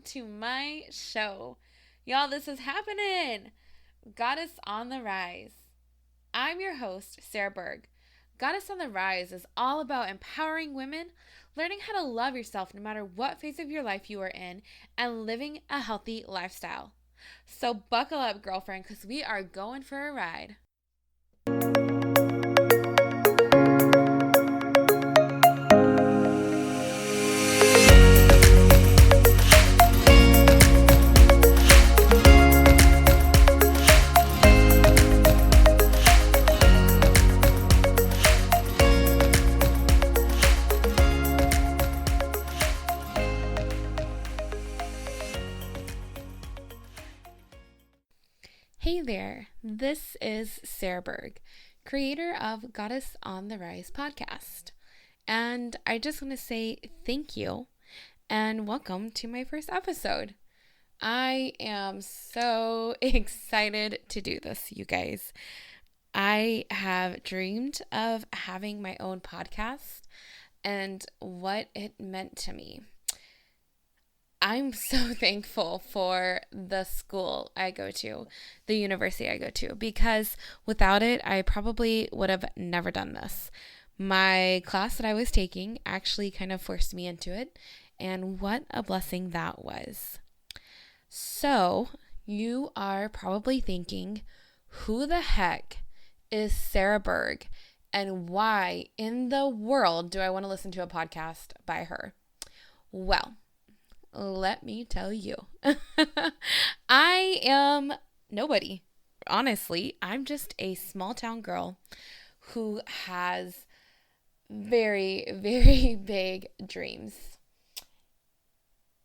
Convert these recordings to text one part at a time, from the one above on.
to my show. Y'all, this is happening. Goddess on the Rise. I'm your host, Sarah Berg. Goddess on the Rise is all about empowering women, learning how to love yourself no matter what phase of your life you are in, and living a healthy lifestyle. So buckle up, girlfriend, because we are going for a ride. Hey there, this is Sarah Berg, creator of Goddess on the Rise podcast. And I just want to say thank you and welcome to my first episode. I am so excited to do this, you guys. I have dreamed of having my own podcast and what it meant to me. I'm so thankful for the school I go to, the university I go to, because without it, I probably would have never done this. My class that I was taking actually kind of forced me into it, and what a blessing that was. So, you are probably thinking, who the heck is Sarah Berg, and why in the world do I want to listen to a podcast by her? Well, let me tell you, I am nobody. Honestly, I'm just a small town girl who has very, very big dreams.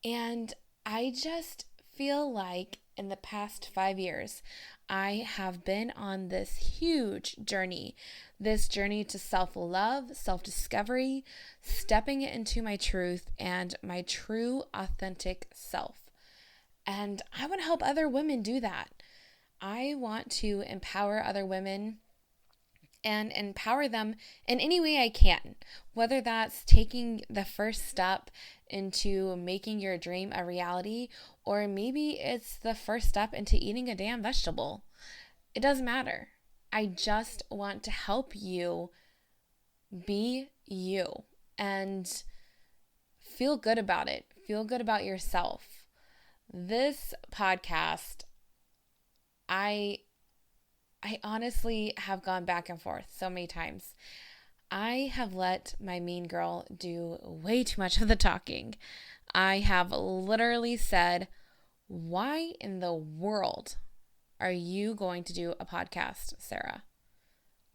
And I just feel like in the past 5 years, I have been on this huge journey, to self-love, self-discovery, stepping into my truth and my true authentic self. And I want to help other women do that. I want to empower other women and empower them in any way I can, whether that's taking the first step into making your dream a reality, or maybe it's the first step into eating a damn vegetable. It doesn't matter. I just want to help you be you and feel good about it. Feel good about yourself. This podcast, I honestly have gone back and forth so many times. I have let my mean girl do way too much of the talking. I have literally said, why in the world are you going to do a podcast, Sarah?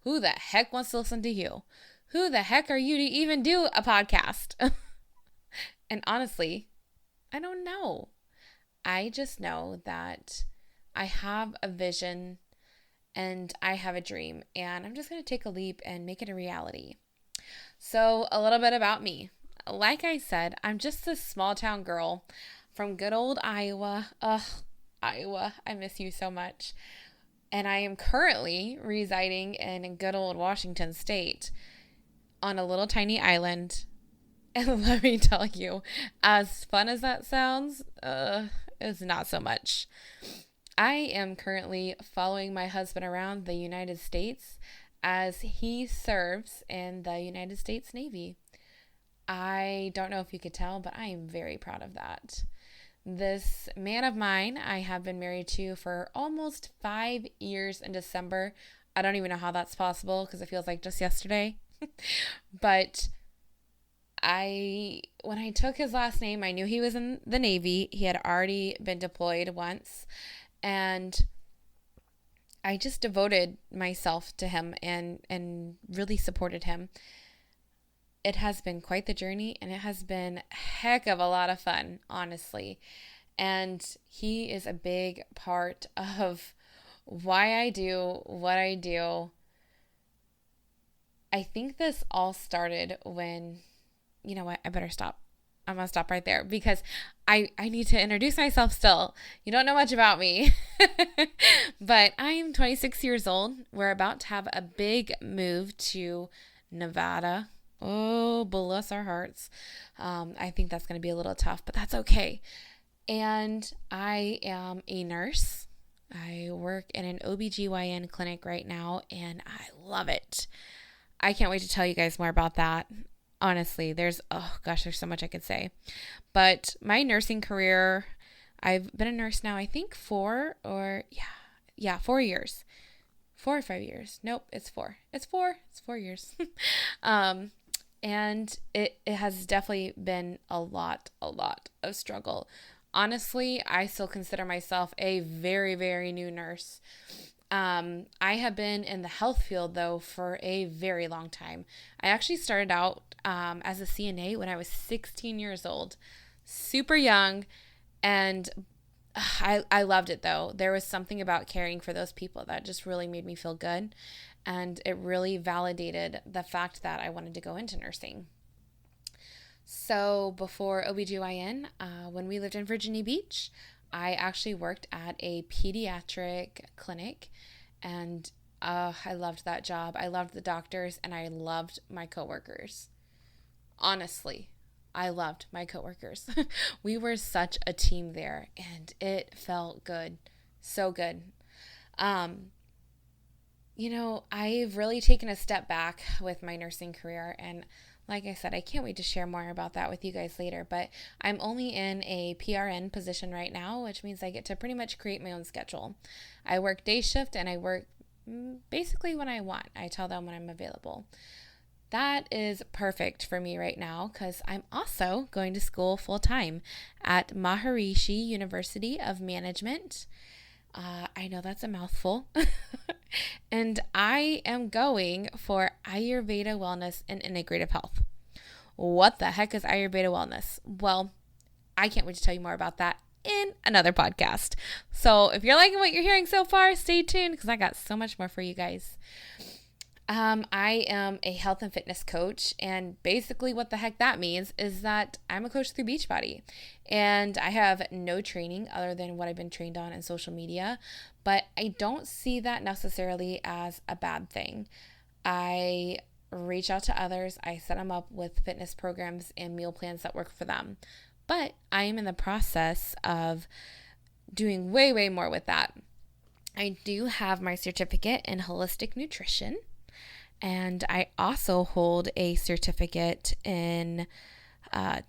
Who the heck wants to listen to you? Who the heck are you to even do a podcast? And honestly, I don't know. I just know that I have a vision and I have a dream, and I'm just going to take a leap and make it a reality. So a little bit about me. Like I said, I'm just this small town girl from good old Iowa. Ugh, Iowa, I miss you so much. And I am currently residing in good old Washington State on a little tiny island. And let me tell you, as fun as that sounds, it's not so much. I am currently following my husband around the United States as he serves in the United States Navy. I don't know if you could tell, but I am very proud of that. This man of mine I have been married to for almost 5 years in December. I don't even know how that's possible because it feels like just yesterday. But when I took his last name, I knew he was in the Navy. He had already been deployed once. And I just devoted myself to him and really supported him. It has been quite the journey, and it has been a heck of a lot of fun, honestly. And he is a big part of why I do what I do. I think this all started when, you know what, I better stop. I'm going to stop right there because I need to introduce myself still. You don't know much about me, but I'm 26 years old. We're about to have a big move to Nevada. Oh, bless our hearts. I think that's going to be a little tough, but that's okay. And I am a nurse. I work in an OBGYN clinic right now, and I love it. I can't wait to tell you guys more about that. Honestly, there's so much I could say. But my nursing career, I've been a nurse now, I think 4 years. 4 or 5 years. Nope, it's 4. It's 4 years. And it has definitely been a lot of struggle. Honestly, I still consider myself a very, very new nurse. I have been in the health field, though, for a very long time. I actually started out as a CNA when I was 16 years old. Super young, and I loved it, though. There was something about caring for those people that just really made me feel good, and it really validated the fact that I wanted to go into nursing. So before OBGYN, when we lived in Virginia Beach, I actually worked at a pediatric clinic, and I loved that job. I loved the doctors, and I loved my coworkers. Honestly, I loved my coworkers. We were such a team there, and it felt good. So good. I've really taken a step back with my nursing career, and like I said, I can't wait to share more about that with you guys later, but I'm only in a PRN position right now, which means I get to pretty much create my own schedule. I work day shift, and I work basically when I want. I tell them when I'm available. That is perfect for me right now because I'm also going to school full-time at Maharishi University of Management. I know that's a mouthful. And I am going for Ayurveda Wellness and Integrative Health. What the heck is Ayurveda Wellness? Well, I can't wait to tell you more about that in another podcast. So if you're liking what you're hearing so far, stay tuned because I got so much more for you guys. I am a health and fitness coach, and basically what the heck that means is that I'm a coach through Beachbody, and I have no training other than what I've been trained on in social media, but I don't see that necessarily as a bad thing. I reach out to others, I set them up with fitness programs and meal plans that work for them, but I am in the process of doing way, way more with that. I do have my certificate in holistic nutrition. And I also hold a certificate in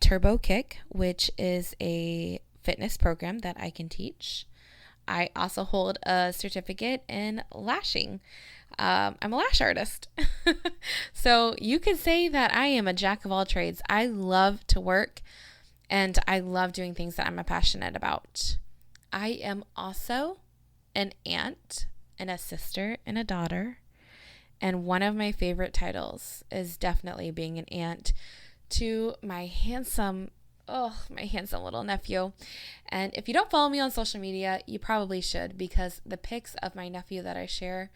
Turbo Kick, which is a fitness program that I can teach. I also hold a certificate in lashing. I'm a lash artist. So you could say that I am a jack of all trades. I love to work, and I love doing things that I'm passionate about. I am also an aunt and a sister and a daughter. And one of my favorite titles is definitely being an aunt to my handsome little nephew. And if you don't follow me on social media, you probably should, because the pics of my nephew that I share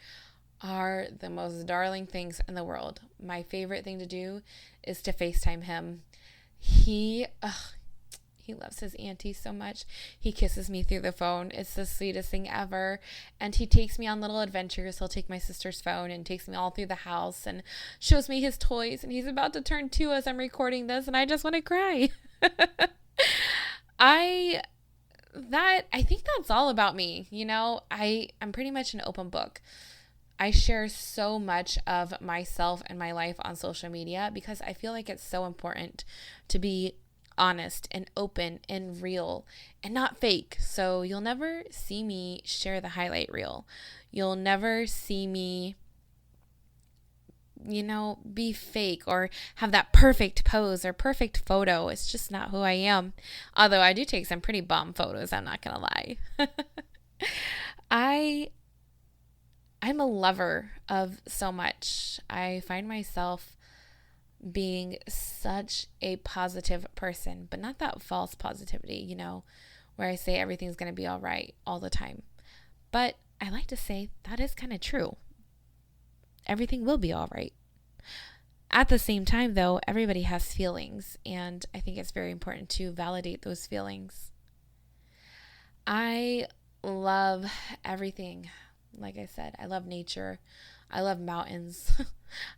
are the most darling things in the world. My favorite thing to do is to FaceTime him. He loves his auntie so much. He kisses me through the phone. It's the sweetest thing ever. And he takes me on little adventures. He'll take my sister's phone and takes me all through the house and shows me his toys. And he's about to turn 2 as I'm recording this, and I just want to cry. I think that's all about me. I'm pretty much an open book. I share so much of myself and my life on social media because I feel like it's so important to be honest and open and real and not fake. So you'll never see me share the highlight reel. You'll never see me, be fake or have that perfect pose or perfect photo. It's just not who I am. Although I do take some pretty bomb photos, I'm not gonna lie. I'm a lover of so much. I find myself being such a positive person, but not that false positivity, where I say everything's going to be all right all the time. But I like to say that is kind of true. Everything will be all right. At the same time, though, everybody has feelings, and I think it's very important to validate those feelings. I love everything. Like I said, I love nature. I love mountains.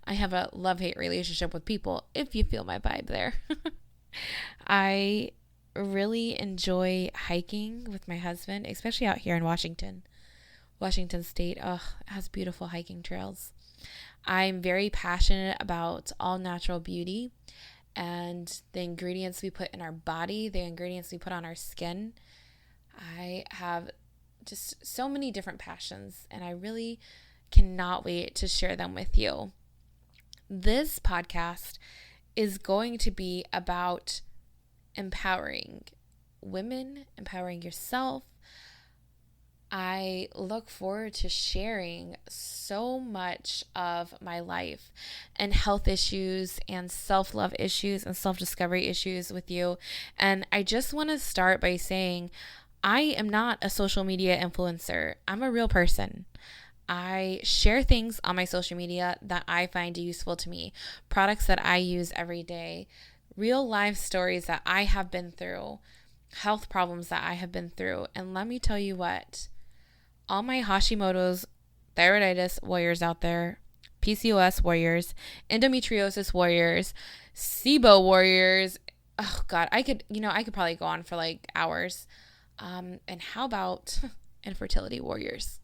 I have a love-hate relationship with people, if you feel my vibe there. I really enjoy hiking with my husband, especially out here in Washington State. Oh, it has beautiful hiking trails. I'm very passionate about all natural beauty and the ingredients we put in our body, the ingredients we put on our skin. I have just so many different passions, and I really cannot wait to share them with you. This podcast is going to be about empowering women, empowering yourself. I look forward to sharing so much of my life and health issues and self-love issues and self-discovery issues with you. And I just want to start by saying I am not a social media influencer. I'm a real person. I share things on my social media that I find useful to me, products that I use every day, real life stories that I have been through, health problems that I have been through. And let me tell you what, all my Hashimoto's, thyroiditis warriors out there, PCOS warriors, endometriosis warriors, SIBO warriors. Oh God, I could probably go on for like hours. And how about infertility warriors?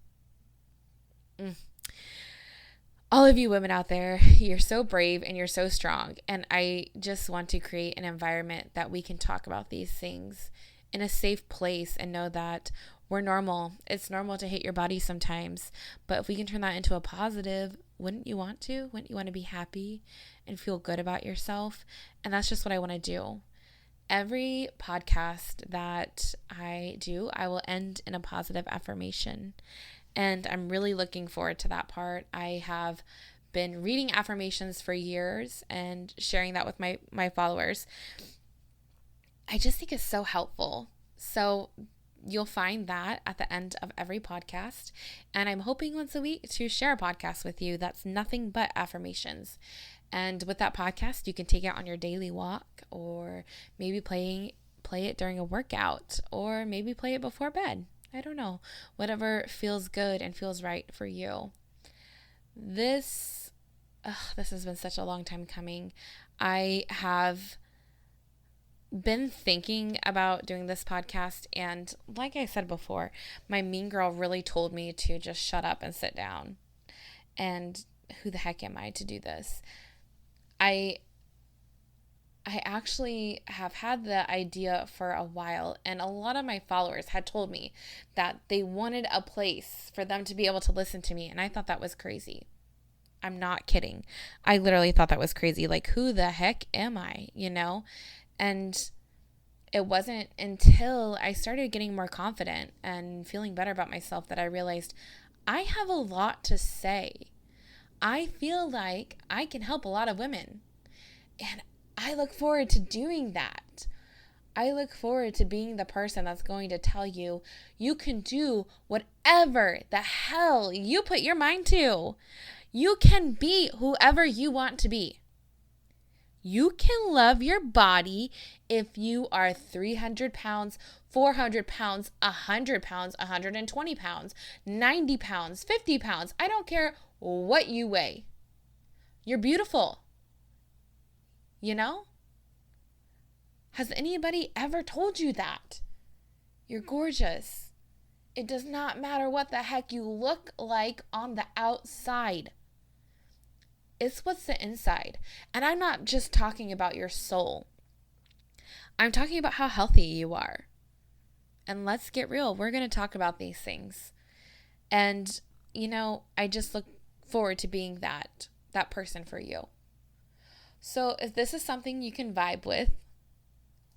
All of you women out there, you're so brave and you're so strong. And I just want to create an environment that we can talk about these things in a safe place and know that we're normal. It's normal to hate your body sometimes. But if we can turn that into a positive, wouldn't you want to? Wouldn't you want to be happy and feel good about yourself? And that's just what I want to do. Every podcast that I do, I will end in a positive affirmation. And I'm really looking forward to that part. I have been reading affirmations for years and sharing that with my followers. I just think it's so helpful. So you'll find that at the end of every podcast. And I'm hoping once a week to share a podcast with you that's nothing but affirmations. And with that podcast, you can take it on your daily walk, or maybe play it during a workout, or maybe play it before bed. I don't know. Whatever feels good and feels right for you. This has been such a long time coming. I have been thinking about doing this podcast, and like I said before, my mean girl really told me to just shut up and sit down. And who the heck am I to do this? I actually have had the idea for a while, and a lot of my followers had told me that they wanted a place for them to be able to listen to me, and I thought that was crazy. I'm not kidding. I literally thought that was crazy. Like, who the heck am I, And it wasn't until I started getting more confident and feeling better about myself that I realized I have a lot to say. I feel like I can help a lot of women, and I look forward to doing that. I look forward to being the person that's going to tell you, you can do whatever the hell you put your mind to. You can be whoever you want to be. You can love your body if you are 300 pounds, 400 pounds, 100 pounds, 120 pounds, 90 pounds, 50 pounds. I don't care what you weigh. You're beautiful. Has anybody ever told you that? You're gorgeous. It does not matter what the heck you look like on the outside. It's what's the inside. And I'm not just talking about your soul. I'm talking about how healthy you are. And let's get real. We're going to talk about these things. And, I just look forward to being that person for you. So if this is something you can vibe with,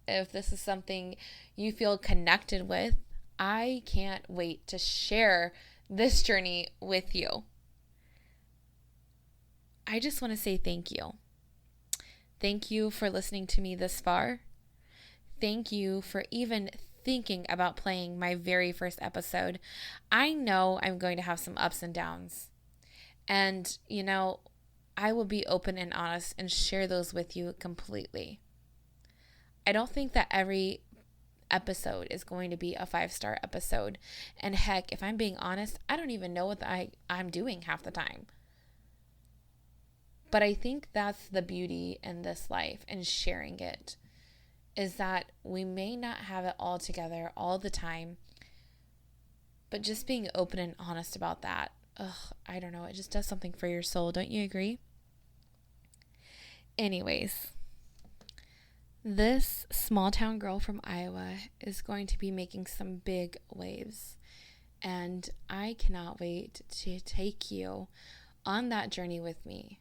if this is something you feel connected with, I can't wait to share this journey with you. I just want to say thank you. Thank you for listening to me this far. Thank you for even thinking about playing my very first episode. I know I'm going to have some ups and downs. And, I will be open and honest and share those with you completely. I don't think that every episode is going to be a 5-star episode. And heck, if I'm being honest, I don't even know what I'm doing half the time. But I think that's the beauty in this life and sharing it. is that we may not have it all together all the time, but just being open and honest about that, I don't know, it just does something for your soul. Don't you agree? Anyways, this small town girl from Iowa is going to be making some big waves, and I cannot wait to take you on that journey with me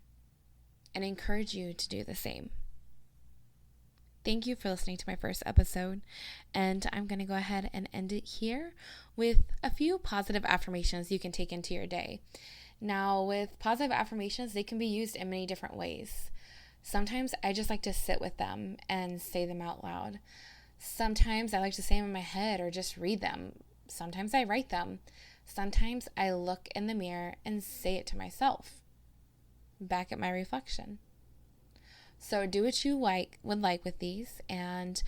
and encourage you to do the same. Thank you for listening to my first episode, and I'm going to go ahead and end it here with a few positive affirmations you can take into your day. Now, with positive affirmations, they can be used in many different ways. Sometimes I just like to sit with them and say them out loud. Sometimes I like to say them in my head or just read them. Sometimes I write them. Sometimes I look in the mirror and say it to myself, back at my reflection. So do what you would like with these, and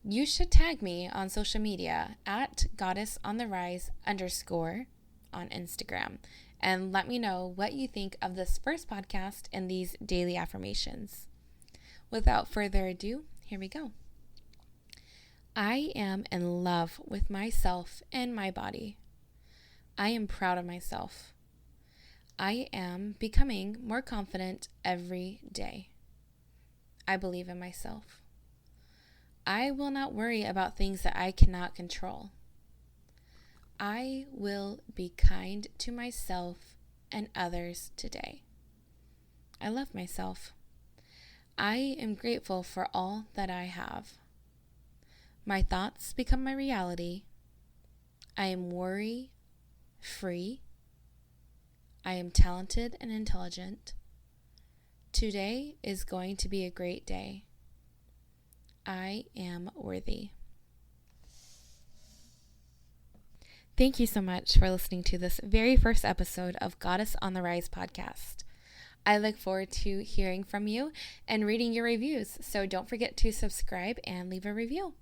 you should tag me on social media at goddessontherise_ on Instagram, and let me know what you think of this first podcast and these daily affirmations. Without further ado, here we go. I am in love with myself and my body. I am proud of myself. I am becoming more confident every day. I believe in myself. I will not worry about things that I cannot control. I will be kind to myself and others today. I love myself. I am grateful for all that I have. My thoughts become my reality. I am worry-free. I am talented and intelligent. Today is going to be a great day. I am worthy. Thank you so much for listening to this very first episode of Goddess on the Rise podcast. I look forward to hearing from you and reading your reviews, so don't forget to subscribe and leave a review.